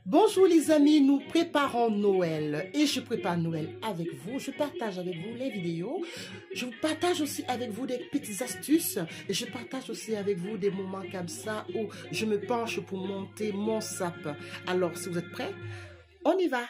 Bonjour les amis, nous préparons Noël et je prépare Noël avec vous. Je partage avec vous les vidéos. Je vous partage aussi avec vous des petites astuces et je partage aussi avec vous des moments comme ça où je me penche pour monter mon sapin. Alors, si vous êtes prêts, on y va.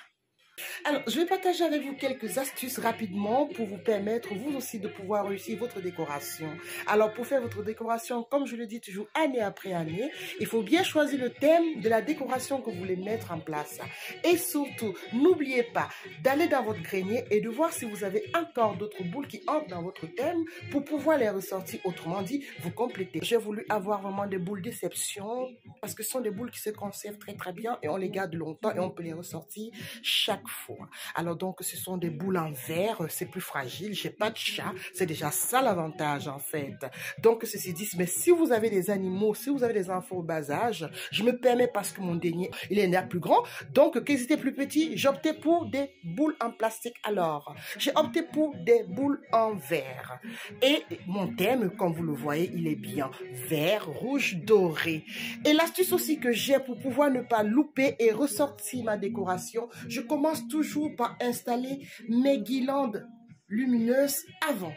Alors, je vais partager avec vous quelques astuces rapidement pour vous permettre, vous aussi, de pouvoir réussir votre décoration. Alors, pour faire votre décoration, comme je le dis toujours, année après année, il faut bien choisir le thème de la décoration que vous voulez mettre en place. Et surtout, n'oubliez pas d'aller dans votre grenier et de voir si vous avez encore d'autres boules qui entrent dans votre thème pour pouvoir les ressortir. Autrement dit, vous complétez. J'ai voulu avoir vraiment des boules déception parce que ce sont des boules qui se conservent très très bien et on les garde longtemps et on peut les ressortir chaque fois. Alors donc ce sont des boules en verre, c'est plus fragile, j'ai pas de chat, c'est déjà ça l'avantage en fait. Donc ceci dit, mais si vous avez des animaux, si vous avez des enfants au bas âge, je me permets parce que mon dernier, il est né plus grand, donc qu'ils étaient plus petits, j'ai opté pour des boules en plastique. Alors, j'ai opté pour des boules en verre. Et mon thème, comme vous le voyez, il est bien vert, rouge, doré. Et l'astuce aussi que j'ai pour pouvoir ne pas louper et ressortir ma décoration, je commence toujours par installer mes guirlandes lumineuses avant.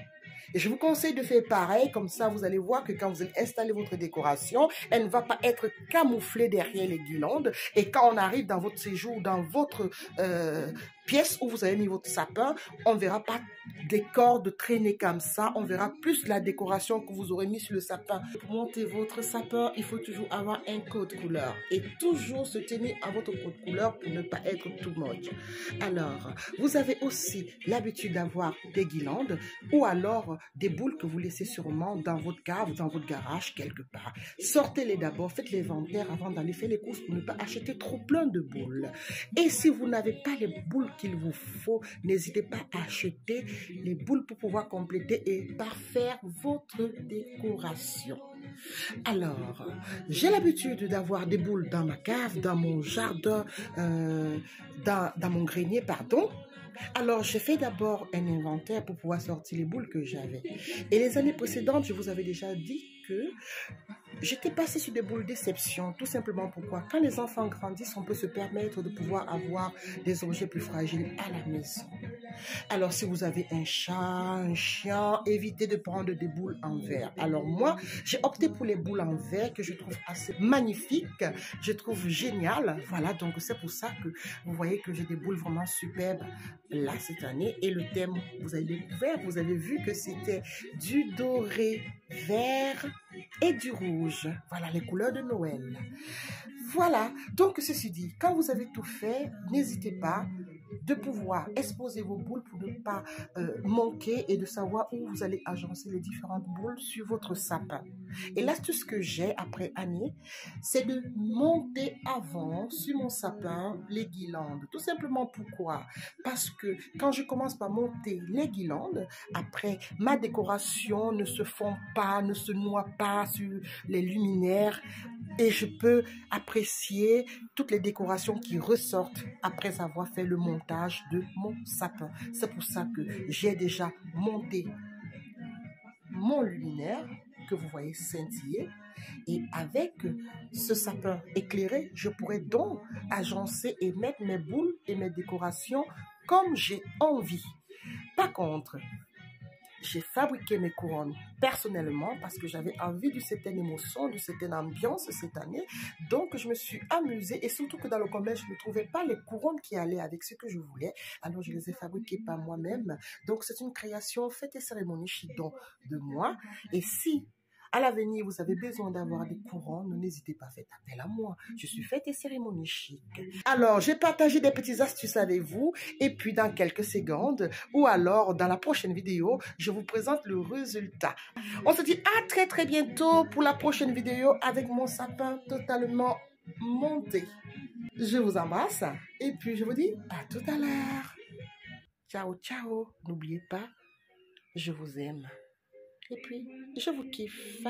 Et je vous conseille de faire pareil, comme ça vous allez voir que quand vous allez installer votre décoration, elle ne va pas être camouflée derrière les guirlandes. Et quand on arrive dans votre séjour, dans votre pièce où vous avez mis votre sapin, on ne verra pas des cordes traînées comme ça, on verra plus la décoration que vous aurez mis sur le sapin. Pour monter votre sapin, il faut toujours avoir un code couleur et toujours se tenir à votre code couleur pour ne pas être too much. Alors, vous avez aussi l'habitude d'avoir des guirlandes ou alors des boules que vous laissez sûrement dans votre cave, dans votre garage quelque part. Sortez-les d'abord, faites l'inventaire avant d'aller faire les courses pour ne pas acheter trop plein de boules. Et si vous n'avez pas les boules qu'il vous faut, n'hésitez pas à acheter les boules pour pouvoir compléter et parfaire votre décoration. Alors, j'ai l'habitude d'avoir des boules dans ma cave, dans mon jardin, dans mon grenier, pardon. Alors, j'ai fait d'abord un inventaire pour pouvoir sortir les boules que j'avais. Et les années précédentes, je vous avais déjà dit que j'étais passée sur des boules déception, tout simplement pourquoi quand les enfants grandissent, on peut se permettre de pouvoir avoir des objets plus fragiles à la maison. Alors, si vous avez un chat, un chien, évitez de prendre des boules en verre. Alors moi, j'ai opté pour les boules en verre que je trouve assez magnifiques, je trouve géniales. Voilà, donc c'est pour ça que vous voyez que j'ai des boules vraiment superbes là cette année. Et le thème, vous avez découvert, vous avez vu que c'était du doré, vert et du rouge. Voilà les couleurs de Noël. Voilà, donc ceci dit, quand vous avez tout fait, n'hésitez pas de pouvoir exposer vos boules pour ne pas manquer et de savoir où vous allez agencer les différentes boules sur votre sapin. Et l'astuce que j'ai après année, c'est de monter avant sur mon sapin les guirlandes. Tout simplement pourquoi? Parce que quand je commence par monter les guirlandes, après ma décoration ne se fond pas, ne se noie pas sur les luminaires. Et je peux apprécier toutes les décorations qui ressortent après avoir fait le montage de mon sapin. C'est pour ça que j'ai déjà monté mon luminaire que vous voyez scintiller. Et avec ce sapin éclairé, je pourrais donc agencer et mettre mes boules et mes décorations comme j'ai envie. Par contre, j'ai fabriqué mes couronnes personnellement parce que j'avais envie de certaines émotions, de certaine ambiance cette année. Donc, je me suis amusée et surtout que dans le commerce, je ne trouvais pas les couronnes qui allaient avec ce que je voulais. Alors, je les ai fabriquées par moi-même. Donc, c'est une création fête et cérémonie Chidon de moi. Et si à l'avenir, vous avez besoin d'avoir des couronnes, n'hésitez pas, faites appel à moi. Je suis fête et cérémonie chic. Alors, j'ai partagé des petites astuces avec vous et puis dans quelques secondes ou alors dans la prochaine vidéo, je vous présente le résultat. On se dit à très très bientôt pour la prochaine vidéo avec mon sapin totalement monté. Je vous embrasse et puis je vous dis à tout à l'heure. Ciao, ciao. N'oubliez pas, je vous aime. Et puis, je vous kiffe.